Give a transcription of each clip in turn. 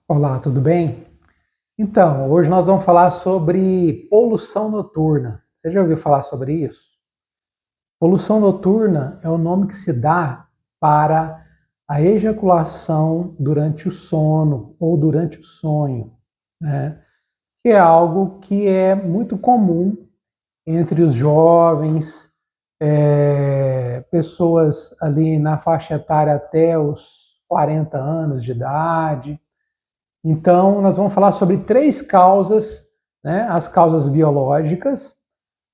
Olá, tudo bem? Então, hoje nós vamos falar sobre poluição noturna. Você já ouviu falar sobre isso? Poluição noturna é o nome que se dá para a ejaculação durante o sono ou durante o sonho, né? Que é algo que é muito comum entre os jovens, pessoas ali na faixa etária até os 40 anos de idade. Então, nós vamos falar sobre três causas, né? As causas biológicas,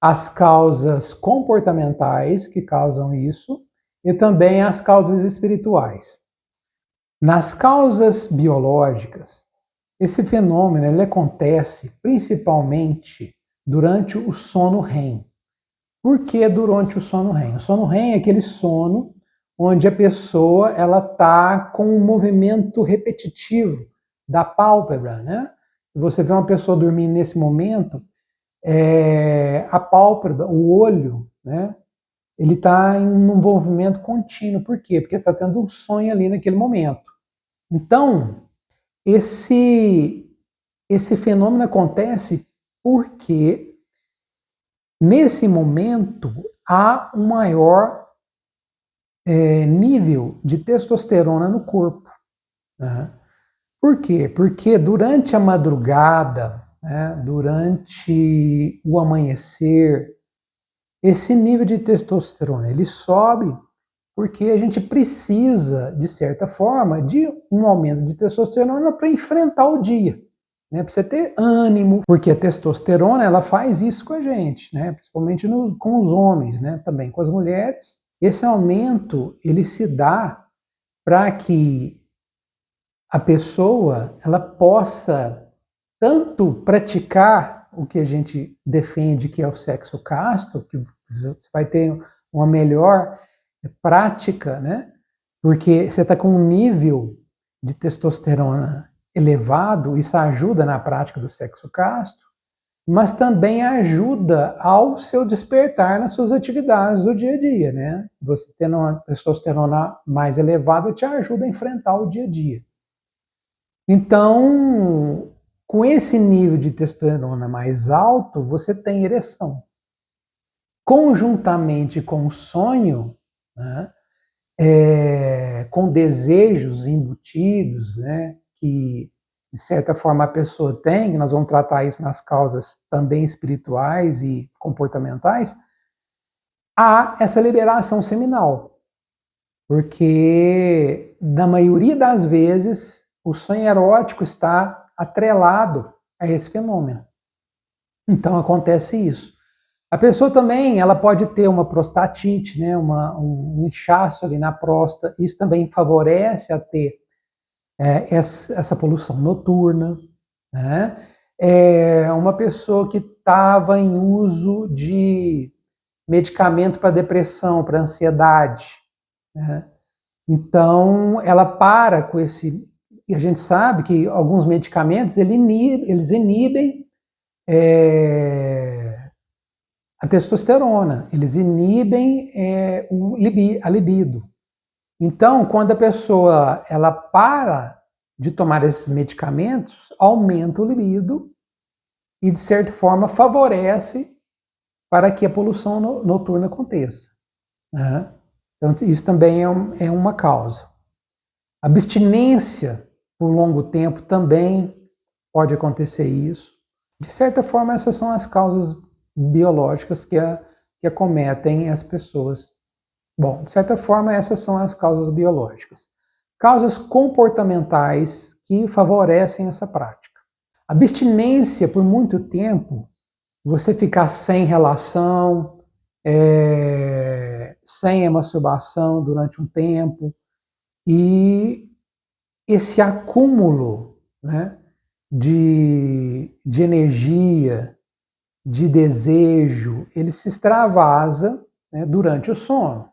as causas comportamentais que causam isso e também as causas espirituais. Nas causas biológicas, esse fenômeno ele acontece principalmente durante o sono REM. Por que durante o sono REM? O sono REM é aquele sono onde a pessoa ela está com um movimento repetitivo da pálpebra, né? Se você vê uma pessoa dormindo nesse momento, a pálpebra, o olho, né? Ele está em um movimento contínuo. Por quê? Porque está tendo um sonho ali naquele momento. Então, esse fenômeno acontece porque nesse momento há um maior nível de testosterona no corpo, né? Por quê? Porque durante a madrugada, né, durante o amanhecer, esse nível de testosterona ele sobe porque a gente precisa, de certa forma, de um aumento de testosterona para enfrentar o dia, né? Para você ter ânimo, porque a testosterona ela faz isso com a gente, né? Principalmente com os homens, né? Também com as mulheres. Esse aumento ele se dá para que a pessoa ela possa tanto praticar o que a gente defende que é o sexo casto, que você vai ter uma melhor prática, né? Porque você está com um nível de testosterona elevado, isso ajuda na prática do sexo casto, mas também ajuda ao seu despertar nas suas atividades do dia a dia, né? Você tendo uma testosterona mais elevada te ajuda a enfrentar o dia a dia. Então, com esse nível de testosterona mais alto, você tem ereção. Conjuntamente com o sonho, né, com desejos embutidos, né, que de certa forma a pessoa tem, nós vamos tratar isso nas causas também espirituais e comportamentais, há essa liberação seminal. Porque, na maioria das vezes, o sonho erótico está atrelado a esse fenômeno. Então, acontece isso. A pessoa também ela pode ter uma prostatite, né, um inchaço ali na próstata. Isso também favorece a ter essa poluição noturna. Né? Uma pessoa que estava em uso de medicamento para depressão, para ansiedade, né? Então, ela para com esse. E a gente sabe que alguns medicamentos eles inibem a testosterona, eles inibem a libido. Então, quando a pessoa ela para de tomar esses medicamentos, aumenta o libido e, de certa forma, favorece para que a poluição noturna aconteça. Né? Então, isso também é uma causa. Abstinência por longo tempo também pode acontecer isso. De certa forma, essas são as causas biológicas que acometem as pessoas. Bom, de certa forma, essas são as causas biológicas. Causas comportamentais que favorecem essa prática. Abstinência por muito tempo, você ficar sem relação, sem a masturbação durante um tempo, e esse acúmulo, né, de energia, de desejo, ele se extravasa, né, durante o sono.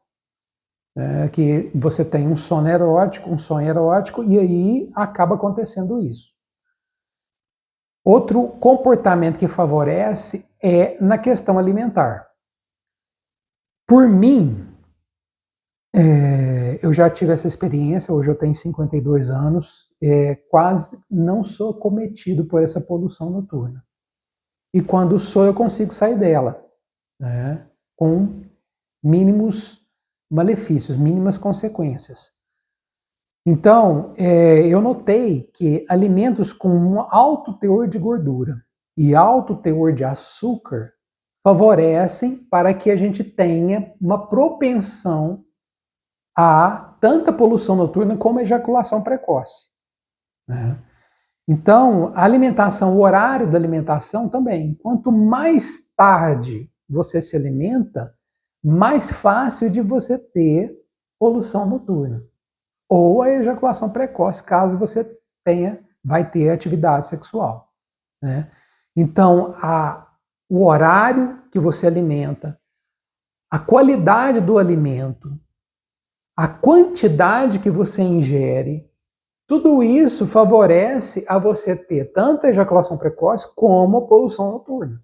Que você tem um sonho erótico, e aí acaba acontecendo isso. Outro comportamento que favorece é na questão alimentar. Por mim, eu já tive essa experiência, hoje eu tenho 52 anos, quase não sou acometido por essa poluição noturna. E quando sou, eu consigo sair dela, né, com mínimos malefícios, mínimas consequências. Então, eu notei que alimentos com um alto teor de gordura e alto teor de açúcar favorecem para que a gente tenha uma propensão a tanta poluição noturna como a ejaculação precoce, né? Então, a alimentação, o horário da alimentação também. Quanto mais tarde você se alimenta, mais fácil de você ter poluição noturna. Ou a ejaculação precoce, caso você vai ter atividade sexual, né? Então, o horário que você alimenta, a qualidade do alimento, a quantidade que você ingere, tudo isso favorece a você ter tanto a ejaculação precoce como a poluição noturna.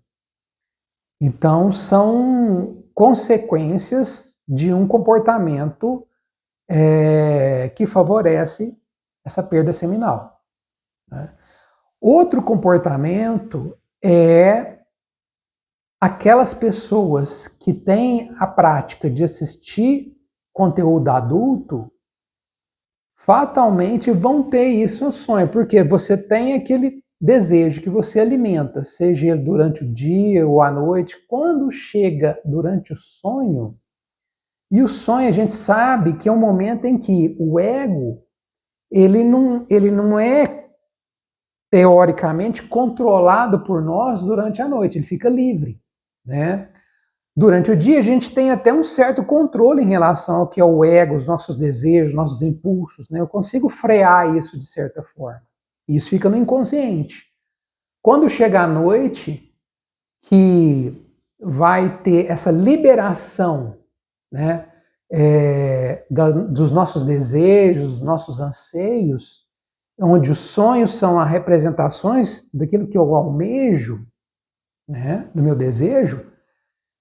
Então, são consequências de um comportamento que favorece essa perda seminal, né? Outro comportamento é aquelas pessoas que têm a prática de assistir conteúdo adulto, fatalmente vão ter isso no sonho, porque você tem aquele desejo que você alimenta, seja ele durante o dia ou à noite, quando chega durante o sonho, e o sonho a gente sabe que é um momento em que o ego ele não é teoricamente controlado por nós durante a noite, ele fica livre, né? Durante o dia a gente tem até um certo controle em relação ao que é o ego, os nossos desejos, nossos impulsos, né? Eu consigo frear isso de certa forma. Isso fica no inconsciente. Quando chega a noite, que vai ter essa liberação, né, dos nossos desejos, dos nossos anseios, onde os sonhos são as representações daquilo que eu almejo, né, do meu desejo,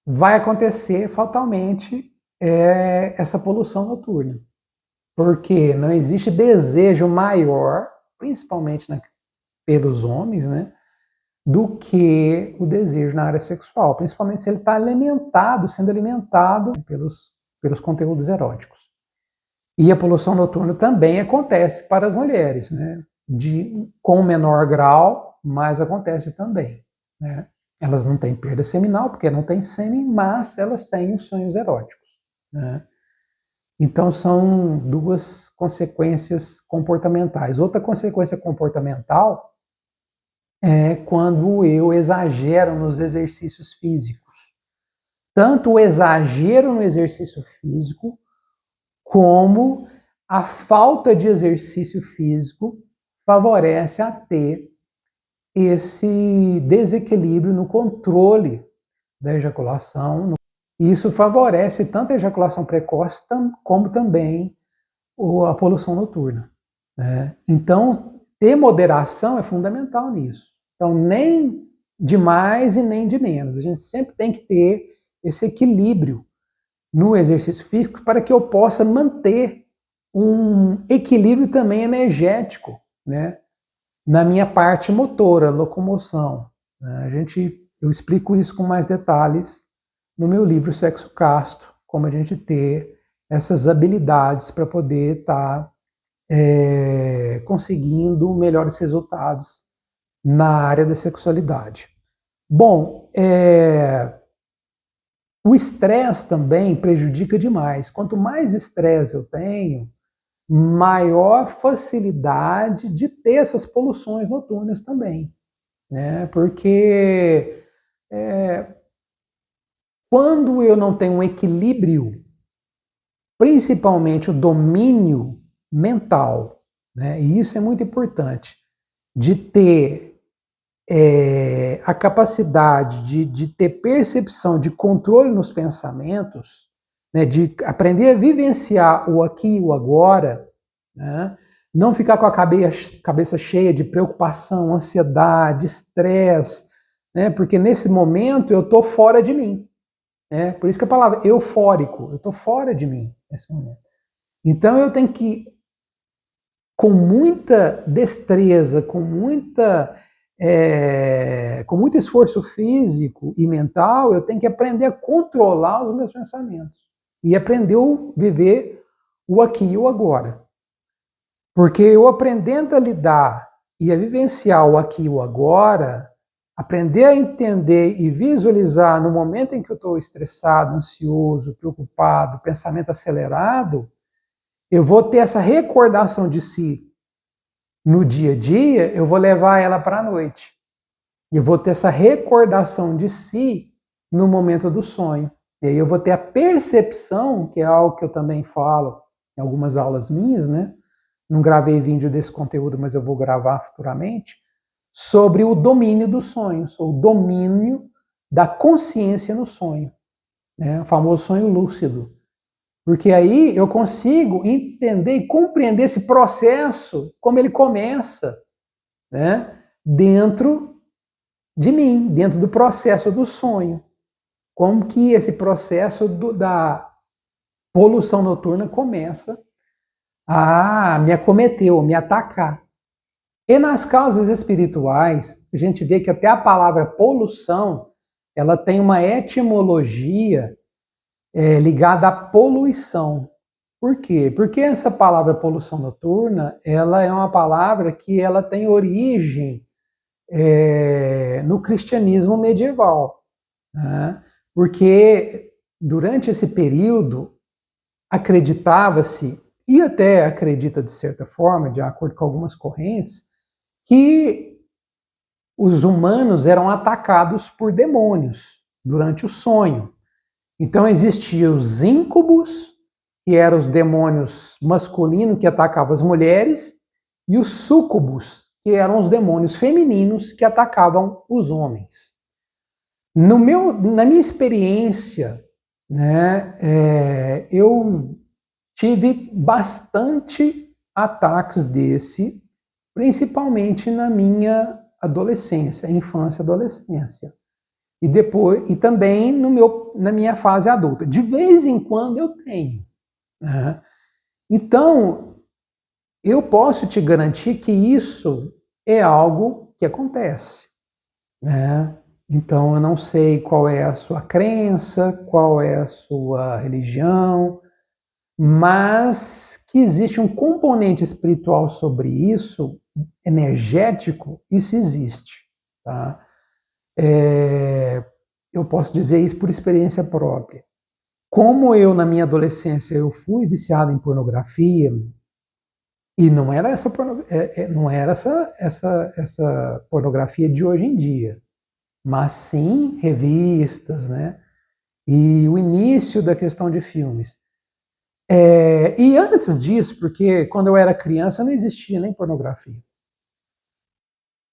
vai acontecer fatalmente essa poluição noturna. Porque não existe desejo maior, principalmente pelos homens, né, do que o desejo na área sexual, principalmente se ele está sendo alimentado pelos conteúdos eróticos. E a poluição noturna também acontece para as mulheres, né, com menor grau, mas acontece também, né? Elas não têm perda seminal, porque não têm sêmen, mas elas têm os sonhos eróticos, né? Então, são duas consequências comportamentais. Outra consequência comportamental é quando eu exagero nos exercícios físicos. Tanto o exagero no exercício físico, como a falta de exercício físico favorece a ter esse desequilíbrio no controle da ejaculação. Isso favorece tanto a ejaculação precoce como também a poluição noturna, né? Então, ter moderação é fundamental nisso. Então, nem de mais e nem de menos. A gente sempre tem que ter esse equilíbrio no exercício físico para que eu possa manter um equilíbrio também energético, né, na minha parte motora, locomoção. Eu explico isso com mais detalhes no meu livro Sexo Casto, como a gente ter essas habilidades para poder estar conseguindo melhores resultados na área da sexualidade. Bom, o estresse também prejudica demais. Quanto mais estresse eu tenho, maior facilidade de ter essas poluições noturnas também, né? Porque quando eu não tenho um equilíbrio, principalmente o domínio mental, né? E isso é muito importante, de ter a capacidade de ter percepção, de controle nos pensamentos, né, de aprender a vivenciar o aqui e o agora, né, não ficar com a cabeça cheia de preocupação, ansiedade, estresse, né, porque nesse momento eu estou fora de mim. Né, por isso que a palavra eufórico, eu estou fora de mim nesse momento. Então eu tenho que com muita destreza, com muito esforço físico e mental, eu tenho que aprender a controlar os meus pensamentos e aprender a viver o aqui e o agora. Porque eu aprendendo a lidar e a vivenciar o aqui e o agora, aprender a entender e visualizar no momento em que eu estou estressado, ansioso, preocupado, pensamento acelerado, eu vou ter essa recordação de si no dia a dia, eu vou levar ela para a noite. Eu vou ter essa recordação de si no momento do sonho. E aí eu vou ter a percepção, que é algo que eu também falo em algumas aulas minhas, né? Não gravei vídeo desse conteúdo, mas eu vou gravar futuramente, sobre o domínio dos sonhos, o domínio da consciência no sonho, né? O famoso sonho lúcido. Porque aí eu consigo entender e compreender esse processo, como ele começa, né? Dentro de mim, dentro do processo do sonho. Como que esse processo da poluição noturna começa a me acometer, ou me atacar. E nas causas espirituais, a gente vê que até a palavra poluição, ela tem uma etimologia ligada à poluição. Por quê? Porque essa palavra poluição noturna, ela é uma palavra que ela tem origem no cristianismo medieval, né? Porque durante esse período acreditava-se, e até acredita de certa forma, de acordo com algumas correntes, que os humanos eram atacados por demônios durante o sonho. Então existiam os íncubos, que eram os demônios masculinos que atacavam as mulheres, e os súcubos, que eram os demônios femininos que atacavam os homens. Na minha experiência, né, eu tive bastante ataques desse, principalmente na minha adolescência, infância e adolescência. E depois, e também na minha fase adulta. De vez em quando eu tenho, né? Então, eu posso te garantir que isso é algo que acontece, né? Então, eu não sei qual é a sua crença, qual é a sua religião, mas que existe um componente espiritual sobre isso, energético, isso existe, tá? Eu posso dizer isso por experiência própria. Como eu, na minha adolescência, eu fui viciado em pornografia, e não era essa pornografia de hoje em dia, mas sim revistas, né? E o início da questão de filmes. E antes disso, porque quando eu era criança não existia nem pornografia,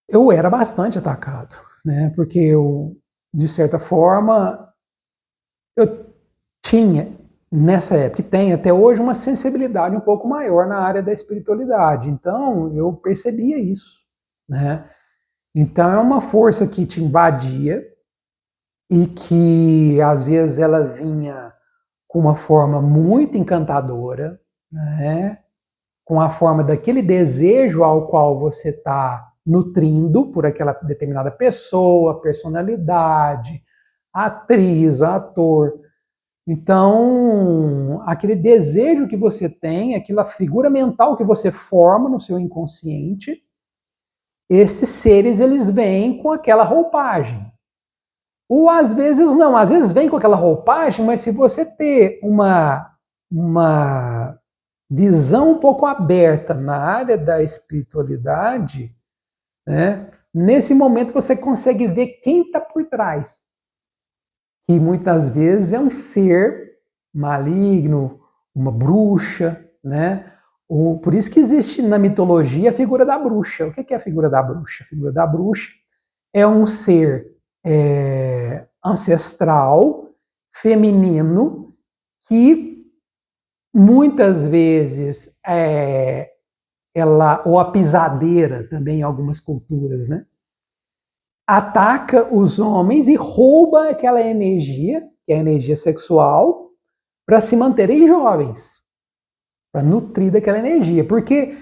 eu era bastante atacado, né? Porque eu, de certa forma, eu tinha, nessa época, e tem até hoje, uma sensibilidade um pouco maior na área da espiritualidade. Então, eu percebia isso, né? Então, é uma força que te invadia e que, às vezes, ela vinha com uma forma muito encantadora, né? Com a forma daquele desejo ao qual você está nutrindo por aquela determinada pessoa, personalidade, atriz, ator. Então, aquele desejo que você tem, aquela figura mental que você forma no seu inconsciente, esses seres, eles vêm com aquela roupagem. Ou às vezes não, às vezes vem com aquela roupagem, mas se você ter uma visão um pouco aberta na área da espiritualidade, né, nesse momento você consegue ver quem está por trás. Que muitas vezes é um ser maligno, uma bruxa, né? Por isso que existe na mitologia a figura da bruxa. O que é a figura da bruxa? A figura da bruxa é um ser ancestral, feminino, que muitas vezes ela, ou a pisadeira também em algumas culturas, né? Ataca os homens e rouba aquela energia, que é a energia sexual, para se manterem jovens, para nutrir daquela energia. Porque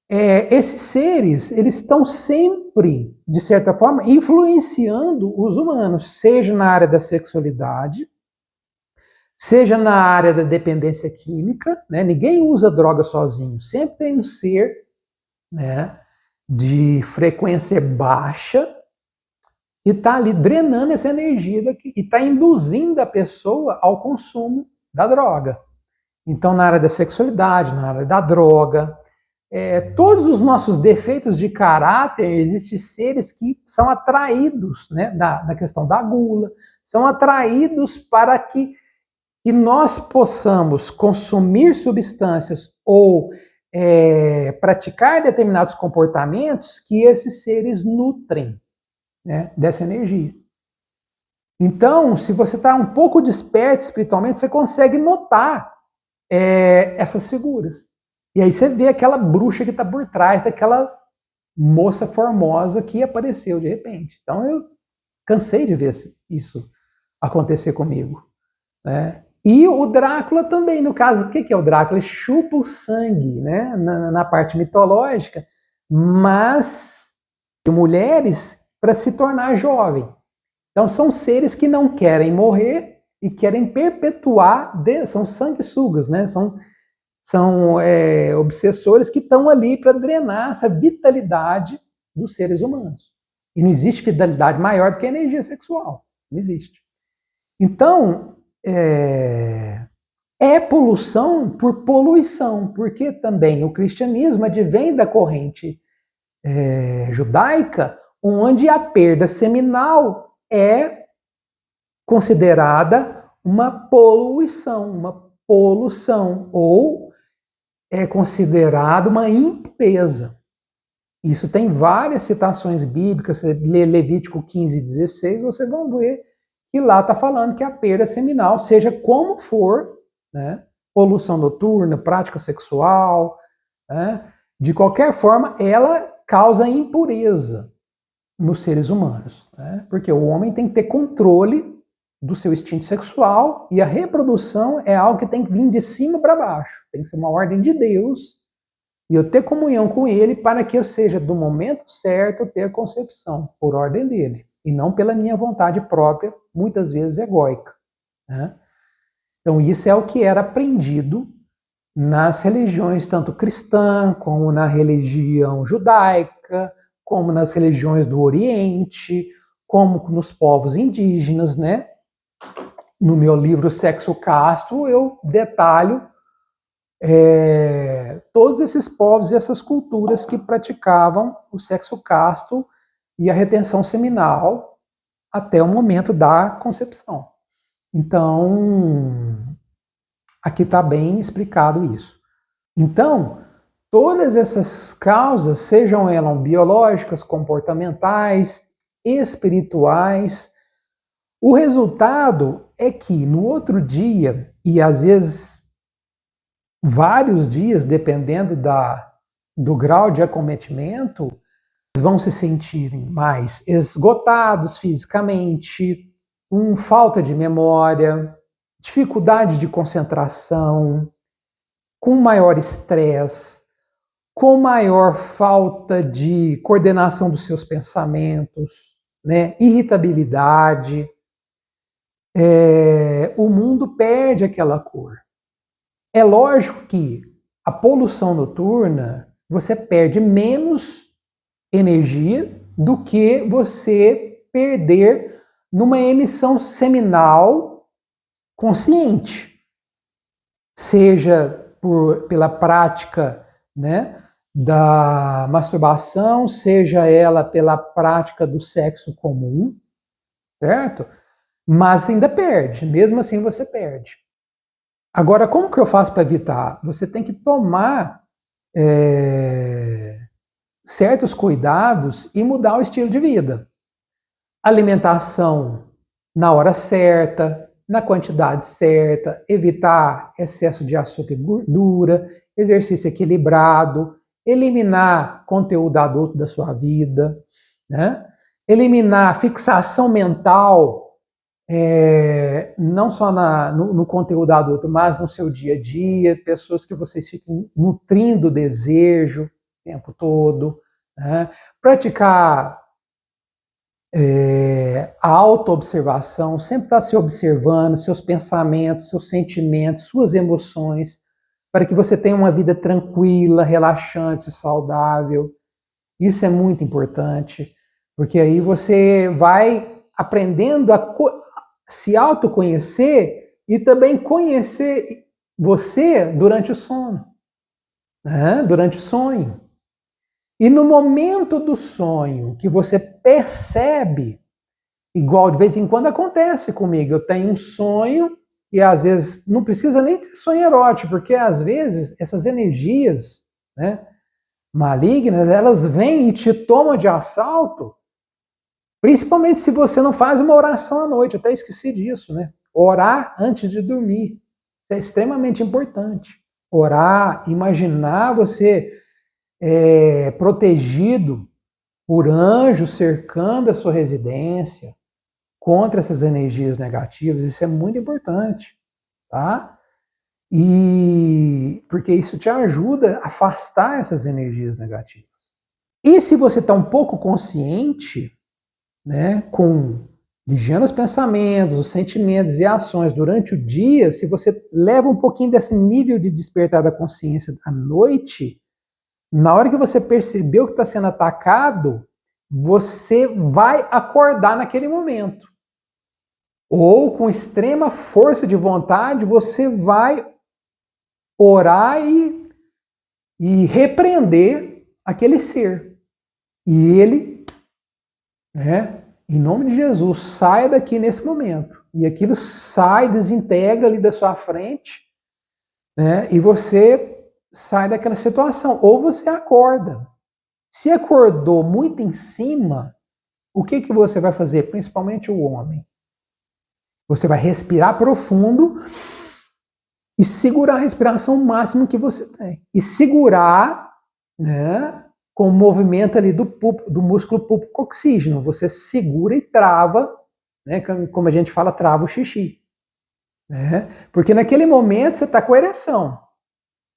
esses seres, eles estão sempre, de certa forma, influenciando os humanos, seja na área da sexualidade, seja na área da dependência química, né? Ninguém usa droga sozinho, sempre tem um ser, né, de frequência baixa e está ali drenando essa energia daqui, e está induzindo a pessoa ao consumo da droga. Então, na área da sexualidade, na área da droga, todos os nossos defeitos de caráter, existem seres que são atraídos, né, da questão da gula, são atraídos para que nós possamos consumir substâncias ou praticar determinados comportamentos que esses seres nutrem, né, dessa energia. Então, se você está um pouco desperto espiritualmente, você consegue notar essas figuras. E aí você vê aquela bruxa que está por trás daquela moça formosa que apareceu de repente. Então eu cansei de ver isso acontecer comigo, né? E o Drácula também, no caso, o que é o Drácula? Ele chupa o sangue, né, na parte mitológica, mas de mulheres para se tornar jovem. Então são seres que não querem morrer e querem perpetuar, são sanguessugas, né? São obsessores que estão ali para drenar essa vitalidade dos seres humanos. E não existe vitalidade maior do que a energia sexual. Não existe. Então, poluição por poluição, porque também o cristianismo advém da corrente judaica, onde a perda seminal é considerada uma poluição, ou é considerado uma impureza. Isso tem várias citações bíblicas, você lê Levítico 15 e 16, vocês vão ver que lá está falando que a perda seminal, seja como for, né, poluição noturna, prática sexual, né, de qualquer forma, ela causa impureza nos seres humanos, né, porque o homem tem que ter controle do seu instinto sexual, e a reprodução é algo que tem que vir de cima para baixo, tem que ser uma ordem de Deus, e eu ter comunhão com Ele para que eu seja, do momento certo, ter concepção, por ordem dele, e não pela minha vontade própria, muitas vezes egóica, né? Então isso é o que era aprendido nas religiões, tanto cristã, como na religião judaica, como nas religiões do Oriente, como nos povos indígenas, né? No meu livro Sexo Casto, eu detalho todos esses povos e essas culturas que praticavam o sexo casto e a retenção seminal até o momento da concepção. Então, aqui está bem explicado isso. Então, todas essas causas, sejam elas biológicas, comportamentais, espirituais, o resultado é que no outro dia, e às vezes vários dias, dependendo do grau de acometimento, eles vão se sentir mais esgotados fisicamente, com falta de memória, dificuldade de concentração, com maior estresse, com maior falta de coordenação dos seus pensamentos, né? Irritabilidade. O mundo perde aquela cor. É lógico que a poluição noturna, você perde menos energia do que você perder numa emissão seminal consciente, seja pela prática, né, da masturbação, seja ela pela prática do sexo comum, certo? Mas ainda perde, mesmo assim você perde. Agora, como que eu faço para evitar? Você tem que tomar certos cuidados e mudar o estilo de vida. Alimentação na hora certa, na quantidade certa, evitar excesso de açúcar e gordura, exercício equilibrado, eliminar conteúdo adulto da sua vida, né? Eliminar fixação mental, não só no conteúdo adulto, mas no seu dia a dia, pessoas que vocês fiquem nutrindo desejo, tempo todo, né? Praticar a autoobservação, sempre estar se observando, seus pensamentos, seus sentimentos, suas emoções, para que você tenha uma vida tranquila, relaxante, saudável. Isso é muito importante, porque aí você vai aprendendo a se autoconhecer e também conhecer você durante o sono, né? Durante o sonho. E no momento do sonho que você percebe, igual de vez em quando acontece comigo, eu tenho um sonho e às vezes não precisa nem ter sonho erótico, porque às vezes essas energias, né, malignas, elas vêm e te tomam de assalto, principalmente se você não faz uma oração à noite. Eu até esqueci disso, né? Orar antes de dormir. Isso é extremamente importante. Orar, imaginar você protegido por anjos cercando a sua residência contra essas energias negativas. Isso é muito importante, tá? E porque isso te ajuda a afastar essas energias negativas. E se você está um pouco consciente, né, com vigiando os pensamentos, os sentimentos e ações durante o dia, se você leva um pouquinho desse nível de despertar da consciência à noite, na hora que você percebeu que está sendo atacado, você vai acordar naquele momento. Ou com extrema força de vontade, você vai orar e repreender aquele ser. E ele, né, em nome de Jesus, saia daqui nesse momento. E aquilo sai, desintegra ali da sua frente, né, e você sai daquela situação. Ou você acorda. Se acordou muito em cima, o que você vai fazer? Principalmente o homem. Você vai respirar profundo e segurar a respiração o máximo que você tem. E segurar, né, com o movimento ali do músculo púbico oxígeno. Você segura e trava, né, como a gente fala, trava o xixi. Né? Porque naquele momento você está com ereção.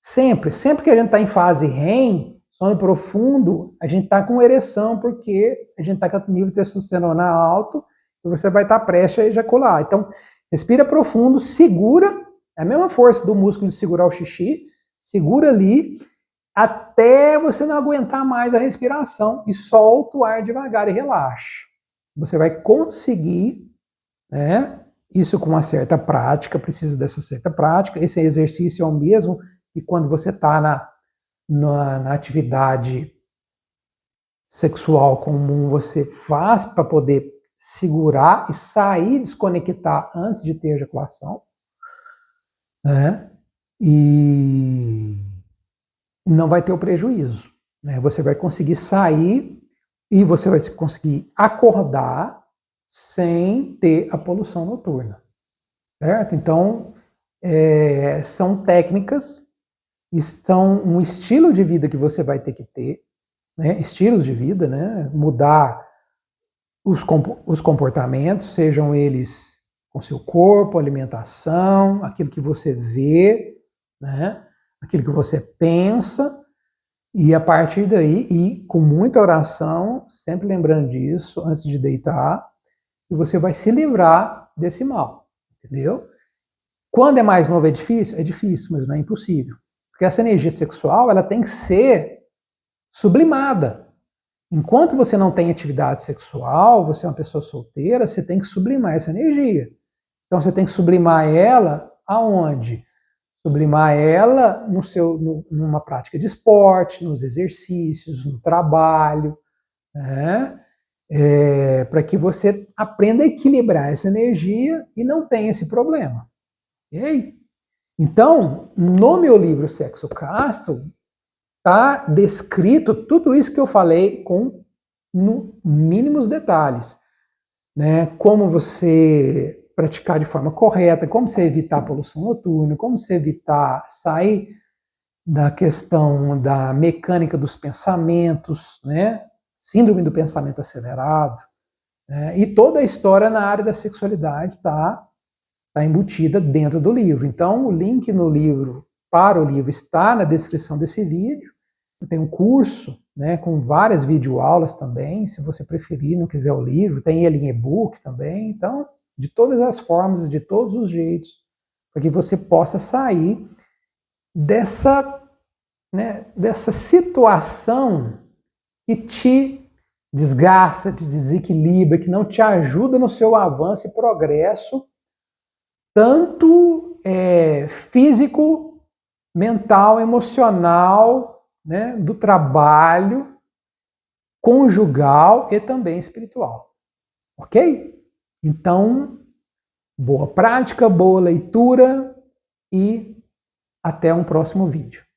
Sempre que a gente está em fase REM, sono profundo, a gente está com ereção porque a gente está com o nível de testosterona alto e você vai estar prestes a ejacular. Então, respira profundo, segura, é a mesma força do músculo de segurar o xixi, segura ali até você não aguentar mais a respiração e solta o ar devagar e relaxa. Você vai conseguir, né? Isso com uma certa prática, precisa dessa certa prática. Esse exercício é o mesmo que quando você está na atividade sexual comum, você faz para poder segurar e sair, desconectar antes de ter ejaculação, né? E não vai ter o prejuízo, né? Você vai conseguir sair e você vai conseguir acordar sem ter a poluição noturna, certo? Então, são técnicas, estão um estilo de vida que você vai ter que ter, né? Estilos de vida, né? Mudar os comportamentos, sejam eles com seu corpo, alimentação, aquilo que você vê, né? Aquilo que você pensa, e a partir daí, e com muita oração, sempre lembrando disso, antes de deitar, e você vai se livrar desse mal, entendeu? Quando é mais novo é difícil, mas não é impossível. Porque essa energia sexual, ela tem que ser sublimada. Enquanto você não tem atividade sexual, você é uma pessoa solteira, você tem que sublimar essa energia. Então você tem que sublimar ela aonde? Sublimar ela numa prática de esporte, nos exercícios, no trabalho, né? Para que você aprenda a equilibrar essa energia e não tenha esse problema. Okay? Então, no meu livro Sexo Casto, está descrito tudo isso que eu falei com no mínimos detalhes, né? Como você praticar de forma correta, como você evitar a poluição noturna, como você evitar sair da questão da mecânica dos pensamentos, né? Síndrome do pensamento acelerado, né? E toda a história na área da sexualidade está embutida dentro do livro. Então, o link no livro para o livro está na descrição desse vídeo. Eu tenho um curso, né, com várias videoaulas também, se você preferir, não quiser o livro, tem ele em e-book também. Então, de todas as formas, de todos os jeitos, para que você possa sair dessa, né, dessa situação que te desgasta, te desequilibra, que não te ajuda no seu avanço e progresso, tanto físico, mental, emocional, né, do trabalho, conjugal e também espiritual. Ok? Então, boa prática, boa leitura e até um próximo vídeo.